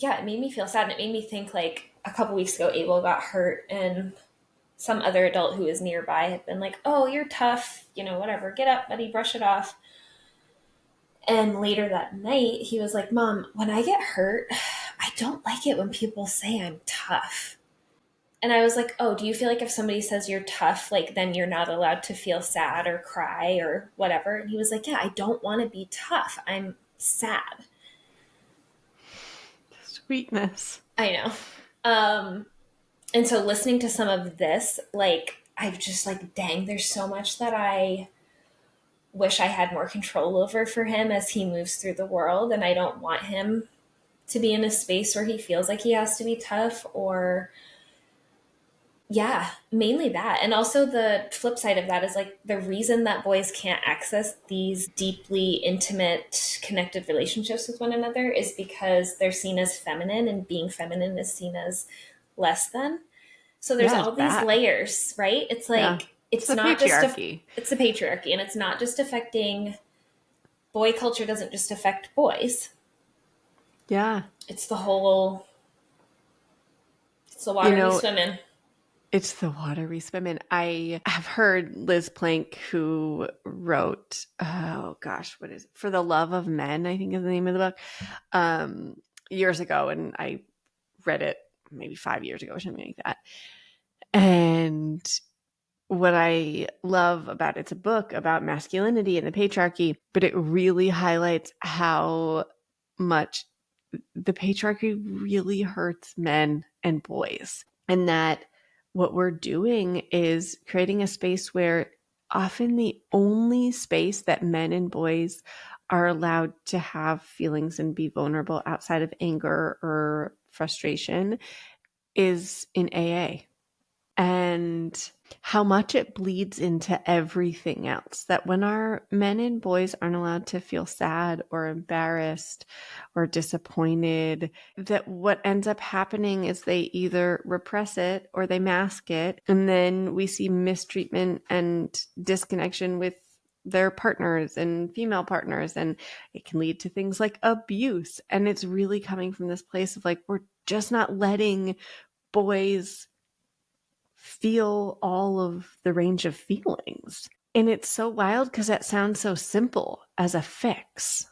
yeah, it made me feel sad. And it made me think like a couple weeks ago, Abel got hurt and some other adult who was nearby had been like, oh, you're tough, whatever, get up, buddy, brush it off. And later that night, he was like, Mom, when I get hurt, I don't like it when people say I'm tough. And I was like, oh, do you feel like if somebody says you're tough, like then you're not allowed to feel sad or cry or whatever? And he was like, yeah, I don't want to be tough. I'm sad. Sweetness. I know. Um, and so listening to some of this, like, I've just like, dang, there's so much that I wish I had more control over for him as he moves through the world. And I don't want him to be in a space where he feels like he has to be tough or yeah, mainly that. And also the flip side of that is like the reason that boys can't access these deeply intimate connected relationships with one another is because they're seen as feminine and being feminine is seen as less than. So there's Yeah, it's all these bad. layers, right? It's Yeah. like It's it's the not just patriarchy. it's the patriarchy and it's not just affecting boy culture doesn't just affect boys. Yeah. It's the whole it's the You water we know, swim in. it's the water we swim in. I have heard Liz Plank, who wrote, oh gosh, what is it? For the Love of Men, I think is the name of the book, years ago. And I read it maybe 5 years ago or something like that. And what I love about it's a book about masculinity and the patriarchy, but it really highlights how much the patriarchy really hurts men and boys. And that what we're doing is creating a space where often the only space that men and boys are allowed to have feelings and be vulnerable outside of anger or frustration is in AA, and how much it bleeds into everything else. That when our men and boys aren't allowed to feel sad or embarrassed or disappointed, that what ends up happening is they either repress it or they mask it. And then we see mistreatment and disconnection with their partners and female partners. And it can lead to things like abuse. And it's really coming from this place of like, we're just not letting boys feel all of the range of feelings. And it's so wild because that sounds so simple as a fix.